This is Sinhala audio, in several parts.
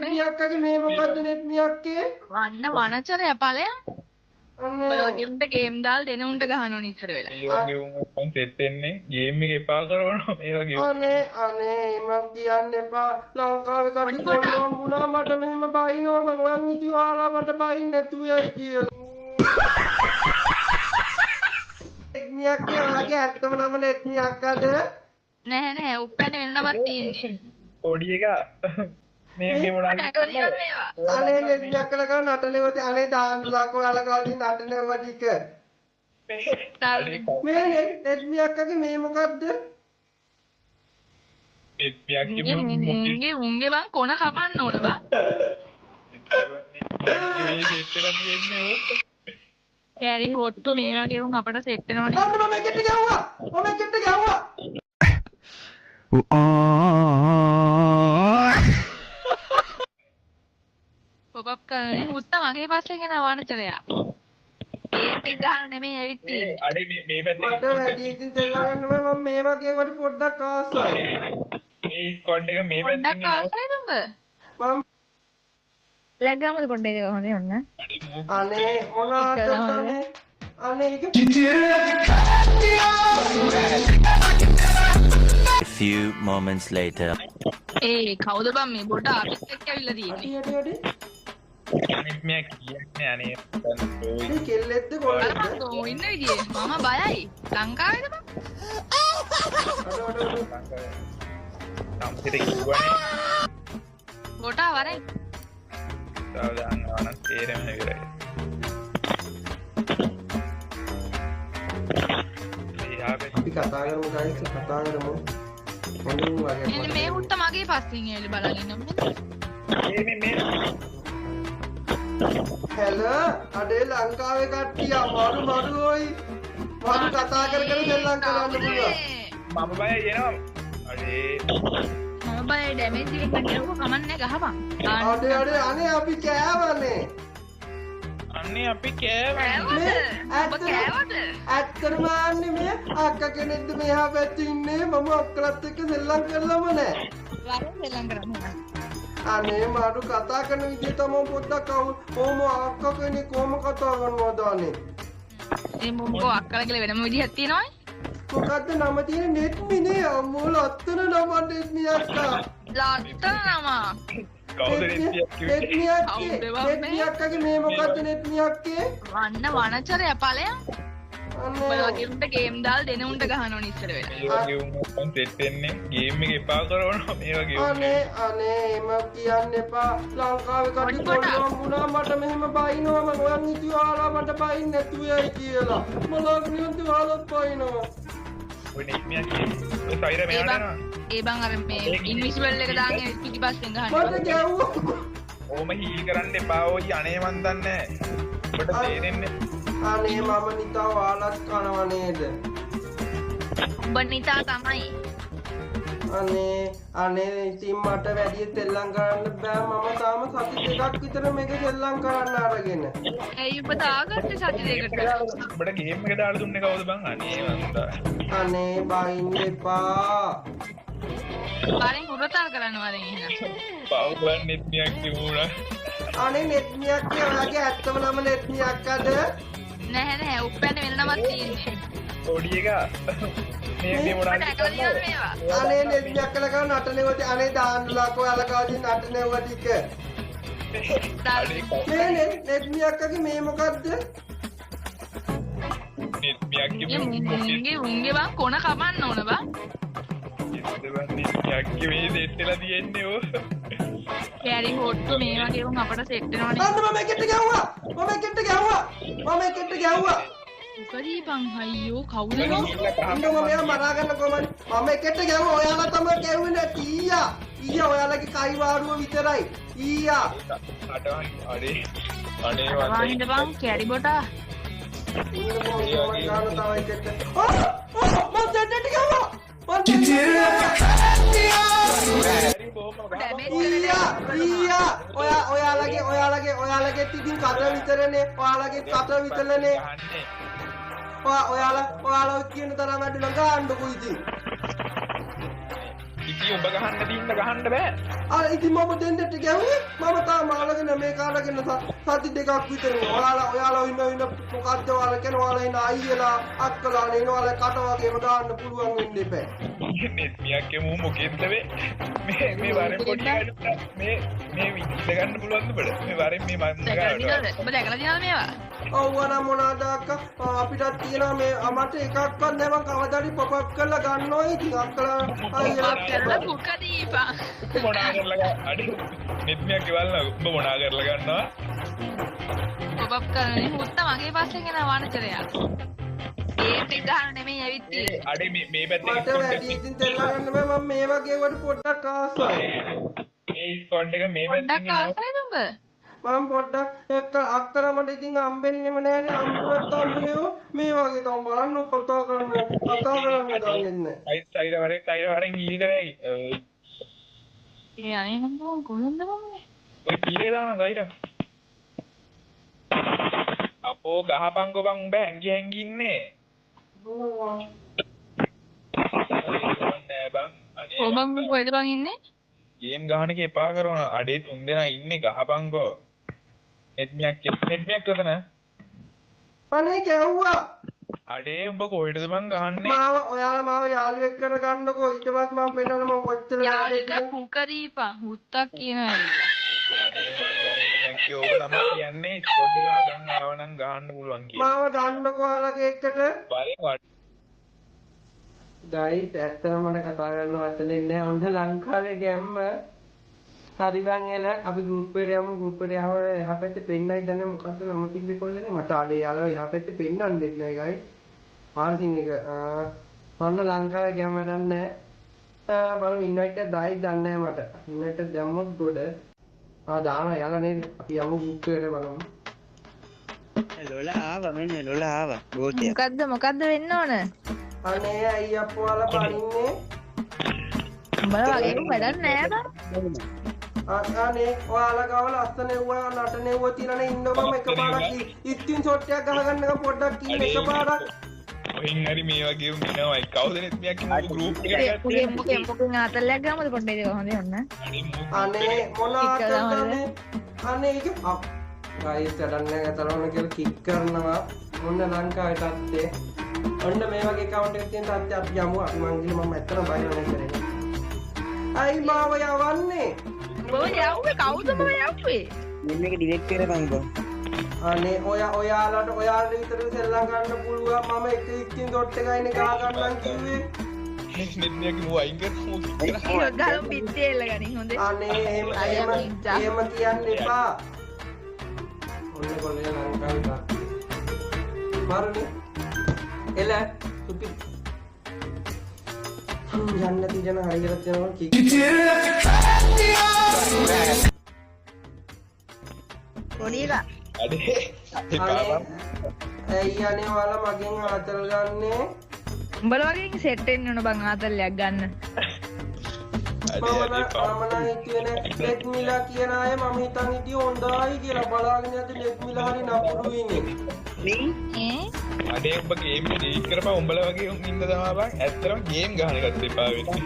මියක්කගේ මේ මොකද්ද නෙත් මියක්කේ වන්න වනචරය ඵලයක් ඔයගෙම්ට ගේම් දාලා දෙන උන්ට ගහනවා ඉස්සර වෙලා ඒ වගේ උන් සෙට් වෙන්නේ ගේම් එක එපා කරනවා මේ වගේ අනේ මම කියන්න එපා ලංකාවේ කට්ටිය කොල්ලෝම් වුණා මට මෙහෙම බයිනවා මම ඔයන් ඉතිවාලා මට බයින් නැතුව යයි කියලා එක් මියක්කේ ඔයාගේ ඇත්තම නම නෙත් මියක්කද නැහැ නැහැ උප්පැන්න වෙනමක් තියෙන්නේ පොඩි එක මේ මොනවද අනේ නෙත් මියක්කලා කරන නටලෙවද අනේ දාන්නලාකෝ ඔයාලා ගාලින් නටනවා ටික මේ නෙත් මියක්කගේ මේ මොකද්ද උන්ගේ බං කොන කපන්න ඕන බං කැරි හොට්ටු මේ වගේ උන් අපට සෙට් වෙනවනේ මම මේකට ගහුවා පොප් අප් කරන්නේ මුත්තා මගේ පස්සේ ගෙන වනචරයා ඒක ගන්න නෙමෙයි ඇවිත් තියෙන්නේ අඩේ මේ පැත්තේ මට වැඩි ඉතින් තේරුම් ගන්න මම මේ වගේ වට පොඩ්ඩක් ආසයි මේ ස්කොඩ් එක මේ පැත්තේ පොඩ්ඩක් ආසයිද උඹ මම ලැග්ගාමද පොඩ්ඩක් හොඳේ ඔන්න අනේ මොනවද අනේ ඒක A few moments later. ඒ කවුද බං මේ බොට අපිත් එක්ක ඇවිල්ලා තියෙන්නේ මේ කියන්නේ අනේ මේ කෙල්ලෙක්ද කොල්ලෙක්ද ඔය ඉන්න විදියේ මම බයයි ලංකාවේද බං සම්පිට කිව්වනේ බොටා වරේ සාවධාන වන තේරෙම ඉවරයි අපි කතා කරමු guys කතා කරමු මොනින් වගේ එන්න මේ උත්ත මගේ පස්සෙන් ඇවිල්ලා බලන් ඉන්නම්නේ මේ හෙලෝ අඩේ ලංකාවේ කට්ටිය මරු ඔයි මරු කතා කර දෙල්ලම් කරන්න පුළුවන් මම බයයි එනවා අඩේ මම බය ඩැමේජ් එකක් නෙවුව කමන්නේ ගහපන් අඩේ අනේ අපි කෑවනේ අන්නේ අපි කෑවනේ ඇත්තටම ආන්නේ මේ අක්කා කෙනෙක්ද මෙහා පැත්තේ ඉන්නේ මම අක්කලත් එක්ක දෙල්ලම් කරලම නෑ වරෙන් දෙල්ලම් කරන්නේ අනේ මාඩු කතා කරන විදිය තමයි පොඩ්ඩක් කොහොම අක්කා කෙනෙක් කොහොම කතා කරනවද අනේ මේ මොකෝ අක්කලා කියලා වෙනම විදිහක් තියෙනවනේ මොකද්ද නම තියෙන නෙට් මිනේ අම්මෝ ලත්තන නම නෙට් මියක්කා ලත්තන නම කවුද නෙට් මියක්කාගේ මේ මොකද්ද නෙට් මියක්කේ වන්න වනචරය ඵලයක් ඔයගෙම්ට ගේම් දාලා දෙන උන්ට ගහනවා ඉස්සර වෙලා ඒ වගේ උන් සෙට් වෙන්නේ ගේම් එක එපා කරනවා මේ වගේ අනේ එම කියන්න එපා ලංකාවේ කට්ටිය කොල්ලෝම් වුණා මට මෙහෙම බයිනවා මම ඔයන් ඉතිවාලා මට බයින් නැතුව යයි කියලා මලක් නියුන්ති වාලත් බයිනවා ඔය නෙට් මියක්ගේ ඔය සයිර මෙහාට යනවා ඒ බං අර මේ ඉන්විසිබල් එක දාගෙන පිටිපස්සෙන් ගහන්නේ මට ගැව්වා ඕම හීල් කරන්න එපා ඔය අනේ මන් දන්නේ ඔබට තේරෙන්නේ අනේ මම නිතා වාලත් කනවා නේද උඹ නිතා තමයි අනේ ඉතින් මට වැඩි තෙල්ලම් කරන්න බෑ මම තාම සති දෙකක් විතර මේක තෙල්ලම් කරන්න අරගෙන ඇයි උඹ දාගත්තේ සති දෙකට ඔබට ගේම් එක දාලා දුන්නේ කවුද බං අනේ මන්දා අනේ බයින් එපා වරෙන් උරතල් කරන්න වරෙන් එහෙනම් පවුලන් නෙට් මියක්ගේ වුණා අනේ නෙට් මියක්ගේ ඔයාගේ ඇත්තම නම නෙට් මියක්කද නැහැ නැහැ උප්පැන්න වෙනමක් තියෙන්නේ පොඩි එක මේ මොනවද අනේ නෙට් මියක්කලා කරන නටලෙවද අනේ දාන්නලාකෝ ඔයාලා ගාලින් නටනවා ටික මේ නෙට් මියක්කගේ මේ මොකද්ද නෙට් මියක්ගේ උන්ගේ බං කොන කපන්න ඕන බං මියක්ගේ මේ සෙට් වෙලා තියෙන්නේ ඕ කැරි හොට්ටු මේ වගේ උන් අපට සෙට් වෙනවනේ මම මේකට ගැව්වා උකදී බං අයියෝ කවුද ඉන්න මම මෙයා මරා ගන්න කොහමද මම එකට ගැව්වා ඔයාලා තමයි ගැව්වේ නැති ඊයා ඔයාලගේ කයි වාඩුව විතරයි ඊයා අනේ වහින්න බං කැරි බොටා ඔයාලගේ ඉතින් කත විතරනේ ඔයාලගේ කත විතරනේ ඔයාලා කියන තරම් වැඩි නම් ගන්නකො ඉතින් ඉතින් ඔබ ගහන්න දින්න ගහන්න බෑ. ඉතින් මම දෙන්නට ගැහුවේ මම තාම අරගෙන මේ කාලගෙන සති දෙකක් විතර ඔයාලා ඉන්න මොකද්ද ඔයාලා කියන ඔයාලා ඉන්න අයියලා අක්කලා නේ ඔයාලා කට වගේම දාන්න පුළුවන් වෙන්න එපා. මියක්ගේ මූ මොකෙන්ද මේ වරෙන් පොඩි මේ විදිහට ගන්න පුළුවන්ද බඩ මේ වරෙන් මේ මම ගන්නවා ඔබ දැකලා තියෙනවද මේවා? ඔව් අනේ මොනවාද අක්කා අපිටත් තියෙනවා මේ මට එකක්වත් නැහැ මම කවදාද පොප් අප් කරලා ගන්නවා ඉතින් අක්කලා අයියලා කරලා පුක දීපන්. මොනා කරලා අඩි නෙත් මියක්ගේ වල්ලා ඔබ මොනා කරලා ගන්නවා පොප් කරන්නේ මුත්ත මගේ පස්සේ කෙනා වනචරයා. ඒත් ගහන නෙමෙයි ඇවිත් තියෙන්නේ. අඩි මේ පැත්තේ මට වැඩි ඉතින් තෙල්ලා ගන්න බෑ මම මේ වගේ වට පොඩ්ඩක් ආසයි. මේ ස්කොඩ් එක මේ පැත්තේ පොඩ්ඩක් ආසයිද උඹ? මම පොඩ්ඩක් එක්ක අක්කර මට ඉතින් හම්බෙන්නේම නෑනේ අම්මුවත් හම්බුනේ මේ වගේ තම බලන්න කතා කරන්නේ දන්නේ නැහැ. ටයිර් වරෙන් ඊට වෙයි. ඒ අනේ නම් කොහෙන්ද මම? ඔය කීරේ දාන ටයිර්. අපෝ ගහපංකෝ බං උඹ හැංගි ඉන්නේ. ඔබ කොහෙද බං ඉන්නේ? ගේම් ගහන එක එපා කරනවා. අඩේ 3 දෙනා ඉන්නේ ගහපංකෝ. නෙට්මියක් උතන. අනේ ගැව්වා. අඩේ උඹ කොහෙටද බං ගහන්නේ? ඔයාලා මාව යාළුවෙක් කරගන්නකෝ ඊට පස්සේ මම පෙන්නන මම කොච්චර යාළුවෙක් පුක දීපන්. හුත්තක් කියනවා. ඔබ තමයි කියන්නේ ස්කොඩ් එක ගන්න ආවනම් ගහන්න පුළුවන් කියලා. මාව දාන්නකෝ ඔයාලගේ එකට. වරේ ගයිස් ඇත්තම මට කතා කරන්න වචනේ නැහැ. ඔන්න ලංකාවේ ගැම්ම හරි බං එල අපි ගෲප් එකට යමු. ගෲප් එකට යහම එහා පැත්තේ පෙන්නයි දන්නේ මොකද්ද මම තිබ්බේ කොල්ලනේ. මට ආලේ යාළුවා එහා පැත්තේ පෙන්නන්න දෙන්නේ නැහැ ගයිස්. මාර්සින් එක ඔන්න ලංකාවේ ගැම්ම දන්නේ නැහැ. බලමු ඉන්වයිට් එක දායි දන්නේ නැහැ මට. ඉන්වයිට් එක දැම්මොත් ගොඩ දානවා යාළුවා නේද? අපි යමු ගෲප් එකට බලමු. ලොලා ආවා මෙන්න ලොලා ආවා. ගෝතිය. මොකද්ද වෙන්න ඕන? අනේ අයියා අප්පුවාලා පනින්නේ. උඹලා වගේ වැඩක් නෑ බං. අනේ ඔයාලා ගාව ලස්සන එව්වා නටන එව්වා තියනනේ ඉන්නවම එකපාරක් ඉස්ටින් ෂොට් එකක් ගහගන්නක පොඩ්ඩක් ඉන්න එකපාරක්. ඔයින් හරි මේ වගේ ඉන්නවයි. කවුද නෙත්මියක් කිව්ව ගෲප් එකට මොකෙන් ආතල්ලයක් ගාමද පොඩ්ඩක් ඒක හොඳේ ඔන්න. අනේ මොන ආතල්දනේ අනේ ඒක ගයිස් කරන්නේ තරවන කියලා කික් කරනවා. මොන ලංකාවේ තත්ත්වය ඔන්න මේ වගේ account එකක් තියෙන තාත්තේ අපි යමු. අපි මං ගිහින් මම ඇත්තටම බයිනවා කරේ. අයි මාව යවන්නේ. ඔබ යවුවේ කවුද මම යවුවේ? මෙන්න මේක ඩිලීට් කරපන් බං. අනේ ඔයාලට විතර සෙල්ලම් ගන්න පුළුවන්. මම එක ඉක්කින් ඩොට් එකයිනේ ගහ ගන්නම් කිව්වේ. නෙත්මියක් මූ අයින් කරමු. ඒක ගාලම් පිටේ එල්ල ගනින් හොඳේ. අනේ එහෙම කියන්න එපා. ඔන්න කොල්ලේ ලංකාවේ තාත්තේ. මාරුනේ එල සුපි යන්න තියන හරියට යනවා කික් පොඩිලා අඩේ එපා බං. අයියානේ ඔයාලා මගෙන් ආතල් ගන්නේ. උඹලා වගේ සෙට් වෙන්න ඕන බං ආතල්ලයක් ගන්න. මම හිතුවේ නෙත් මිලා කියන අය මම හිතන් හිටියේ හොඳයි කියලා බලාගෙන යද්දි නෙත් මිලා හරි නපුරු ඉන්නේ. අඩේ උඹ ගේම් එක ඩීට් කරපන්. උඹලා වගේ උන් ඉන්න තමයි බං. ඇත්තටම ගේම් ගහන එකත් එපා වෙන්නේ.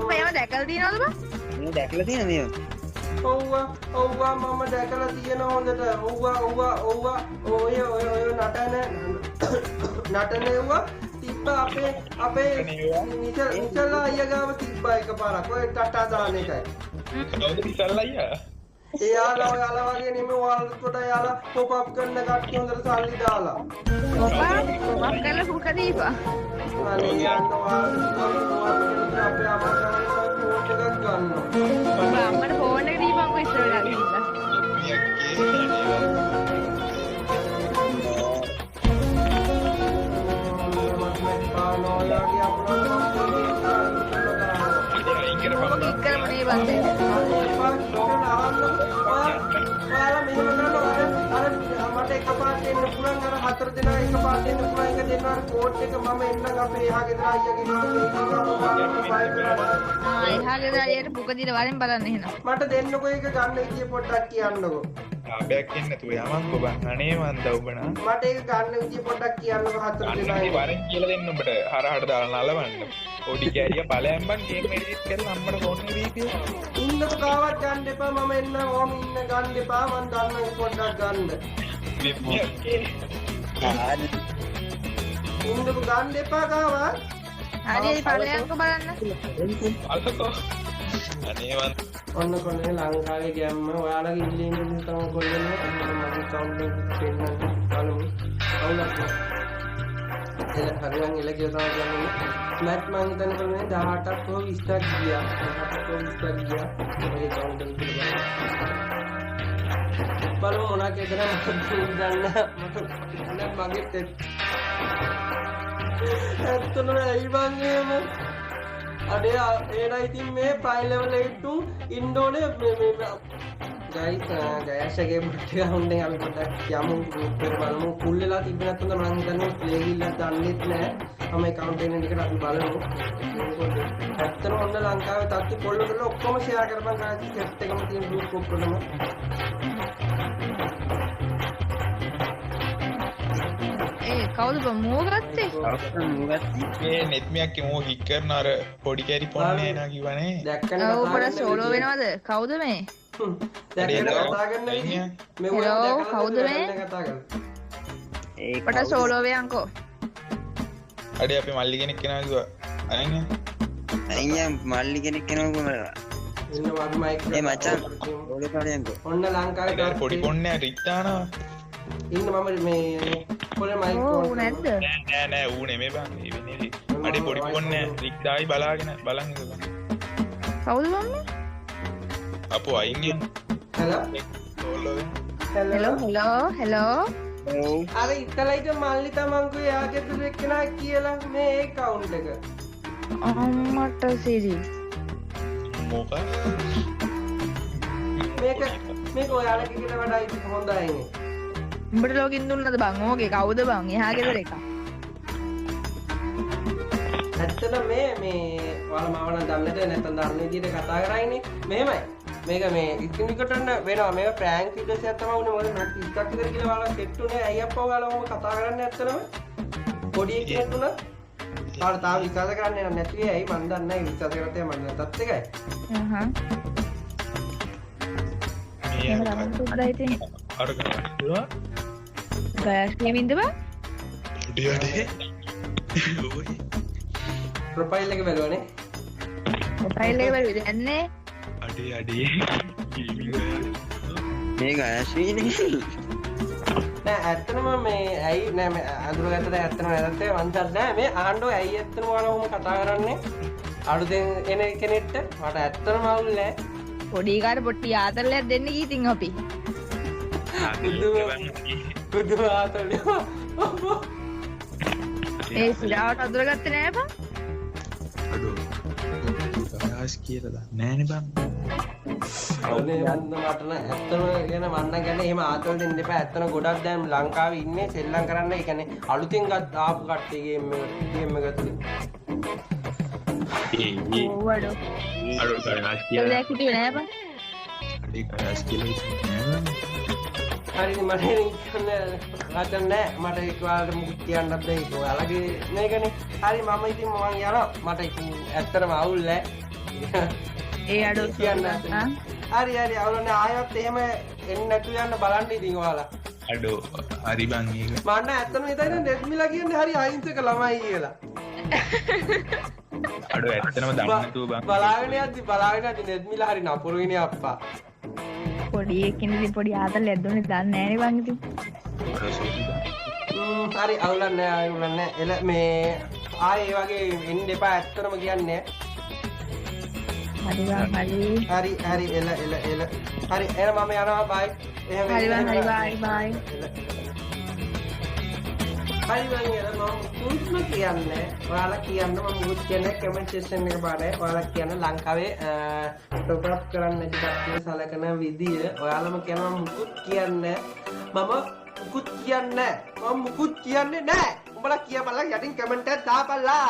මේව දැකලා තියෙනවද බං? මේ දැකලා තියෙන මේව. ඔව්ව මම දැකලා තියෙන හොඳට. ඔව්ව ඔය නටනෙව්වා තිබ්බ අපේ නිසල්ලා අයියා ගාව තිබ්බ එකපාරක්. ඔය ටටා දාන එකයි. කවුද ඉස්සල්ලා අයියා? ඔයාලා වගේ නෙමෙයි. ඔයාලා කොට යාලා පොප් අප් කරන කට්ටිය හොඳට සල්ලි දාලා. පොප් කරලා පුක දීපන්. අනේ යනවා අපේ අම්මා ෆෝන් එකක් ගන්නවා. ඔබ අම්මට ෆෝන් එක දීපන්කෝ ඉස්සරහට ගිහිල්ලා. හතර දෙනා එක පාට එන්න පුළුවන්. එක දෙන්නා කෝඩ් එක මම එන්නම් අපේ එහා ගෙදර අයියාගේ එහා ගෙදර අයියට පුක දින වරෙන් බලන්න එහෙනම්. මට දෙන්නකෝ ඒක ගන්න විදිය පොඩ්ඩක් කියන්නකෝ. ලාභයක් ඉන්න තු යමන්කෝ බං අනේ මන්ද ඔබන මට ඒක ගන්න විදිය පොඩ්ඩක් කියන්නකෝ හතර දෙනායි. වරෙන් කියලා දෙන්න ඔබට හරහට දාලා නලවන්න පොඩි කැරිය බලයන් බං ගේම් එඩිට් කරලා අම්මට ෆෝන් එකේ දීපිය ඉන්නක කාවත් ගන්න එපා මම එන්න ඕම ඉන්න ගන්න එපා මම දන්න පොඩ්ඩක් ගන්න. ඉන්නක ගන්න එපා කාවත්. හරි පළයන්කෝ බලන්න. අල්ලකෝ අනේ මන් ඔන්න කොනේ ලංකාවේ ගැම්ම ඔයාලගේ ඉල්ලීම් වලින් තමයි කොල්ලන්නේ අන්න මම කවුන්ට් එක පෙන්නන්න බලමු. අවුලක් නෑ. එල හරියන් එල කියලා තමයි කියන්නේ. මැට් මං හිතන්නේ කොල්ලනේ 18ක් හෝ 20ක් ගියා. 18ක් හෝ 20ක් ගියා. ඔය කවුන්ට් එක පිළිගන්න. බලමු මොනවාද කියලා මට දන්න මට මගේ තෙත්. ඇත්තටම ඇයි බං එහෙම? අඩේ ඒලා ඉතින් මේ ප්‍රයිම් ලෙවල් 8 ටු ඉන්ඩෝනේ මේ ගයිස් ගෑෂගේ මුට්ටිය හොන්දෙන් අපි පොඩ්ඩක් යමු ගෲප් එකට බලමු ෆුල් වෙලා තිබ්බ නැත්නම් මම හිතන්නේ ප්ලේ ගිල්ලක් දන්නෙත් නෑ මම account එක එකට අපි බලමු ඇත්තටම ඔන්න ලංකාවේ තත්ත්ව කොල්ලෝ කරලා ඔක්කොම ෂෙයා කරපන් ගායිස් සෙට් එකම තියෙන ගෲප් ඔක්කොම කවුද මෝ ගත්තේ? මේ නෙත්මියක් මෝ හික් කරන අර පොඩි කැරි පොන්නේ නා කිව්වනේ දැක්කනේ ඔව් පොඩ සෝලෝ වෙනවද? කවුද මේ? දැක්කනේ කතා කරන්න හෙලෝ කවුද මේ? කතා කරන්න පොඩ සෝලෝ වෙයන්කෝ. අඩේ අපි මල්ලි කෙනෙක් කෙනා කිව්වා අයියා මල්ලි කෙනෙක් කෙනා කොහමද ඉන්න වගේ මයික් ඒ මචං ඔලේ කඩයන්කෝ ඔන්න ලංකාවේ පොඩි පොන්නේ රික්තානවා ඉන්න මම මේ පොලේ මයික් ඕ නැද්ද? නෑ ඌ නෙමෙයි බං ඒ වෙන්නේ අඩේ පොඩි පොන්නේ රික්දායි බලාගෙන බලන් ඉඳ බං කවුද මම? අපෝ අයින් යන්න හෙලෝ හෙලෝ අර ඉතලයිට මල්ලි තමන්කෝ යාගේ දුර එක්කෙනා කියලා මේ account එක අම්මට සිරි මොකක් මේක ඔයාලගේ කට වඩා ඉතින් හොඳයිනේ උඹට ලොගින් දුන්නද බං? ඕකේ කවුද බං? එහා ගෙදර එක. ඇත්තට මේ ඔයාලා මාව නම් දන්නේ නැත්නම් දන්න විදිහට කතා කරයිනේ මෙහෙමයි මේක මේ ඉක්නිකටන්න වෙනවා මේක ප්‍රෑන්ක් වීඩියෝස් එකක් තමයි උනේ මොකද මට 30ක් විතර කියලා ඔයාලා සෙට් උනේ අයිය අප්පා ඔයාලා ඔහොම කතා කරන්නේ ඇත්තටම පොඩි එකෙක් උනා ඔයාලා තාම විශ්වාස කරන්නේ නැති වෙයි ඇයි මන් දන්නේ නැහැ විශ්වාස කරත්තේ මන් නැතත් එකයි එහෙම ළමන් සුද්දා ඉතින් අර ගන්නවා ගෑස් ගෙමින්ද බං? ඩියඩේ ඔයි ප්‍රොෆයිල් එක බලවනේ ප්‍රොෆයිල් එක බලුවද යන්නේ? අඩේ මේක ඇස්වීනේ නෑ ඇත්තටම මේ ඇයි නෑ මේ අඳුරගත්තට ඇත්තටම නැත්නම් මන් දන්නේ නෑ මේ ආණ්ඩුව ඇයි ඇත්තටම ඔයාලා ඔහොම කතා කරන්නේ අලුතෙන් එන කෙනෙක්ට මට ඇත්තටම අවුල් නෑ පොඩි කාට පොට්ටි ආතරලයක් දෙන්න කීතින් අපි. බුදු ආතල්ය ඒ සිරාවට අඳුරගත්තේ නෑ බං? අඩෝ ගාස් කියලා නෑනේ බං ඔනේ මන්ද මට නම් ඇත්තම කියන මන්නම් කියන්නේ එහෙම ආතල් දෙන්න එපා ඇත්තම ගොඩක් දැන් ලංකාවේ ඉන්නේ සෙල්ලම් කරන්න ඒ කියන්නේ අලුතෙන් ආපු කට්ටිය ගේම් එක තුලින් ඔව් අඩෝ ගාස් දෙයක් හිතුවේ නෑ බං? අඩේ ගාස් කියලා හරි මට කියන්නේ නෑ මට ඒක ඔයාලට මුකුත් කියන්නත් බෑ ඒක ඔයාලගේ මේකනේ හරි මම ඉතින් මම යනවා මට ඉතින් ඇත්තටම අවුල් නෑ ඒ අඩෝ කියන්න හරි අවුල් නෑ ආයෙත් එහෙම එන්නේ නැතු යන්න බලන්න ඉතින් ඔයාලා අඩෝ හරි බං ඒක මම ඇත්තටම හිතන්නේ නෙත්මිලා කියන්නේ හරි අහිංසක ළමයි කියලා අඩෝ ඇත්තටම දන්නේ නැතුව බං බලාගෙන යද්දි නෙත්මිලා හරි නපුරුයිනේ අප්පා පොඩි එකකින් පොඩි ආතල්ලයක් දුන්නේ දන්නේ නෑනේ බං ඉතින්. හරි අවුලක් නෑ එල මේ ආයේ ඒ වගේ එන්න එපා ඇත්තටම කියන්නේ හරි බං හරි. හරි එල හරි එහෙනම් මම යනවා බයි එහෙනම් හරි බං හරි බයි. හරි බං එල මම මුකුත්ම කියන්නේ ඔයාලා කියන්න මම මුකුත් කියන්නේ කමෙන්ට් සෙක්ෂන් එක පාඩේ ඔයාලා කියන්න ලංකාවේ ටොප් අප් කරන්න නැති කට්ටිය සලකන විදිය ඔයාලම කියනවා මුකුත් කියන්නේ මම මුකුත් කියන්නේ නෑ උඹලා කියපල්ලා යටින් කමෙන්ට් එකක් දාපල්ලා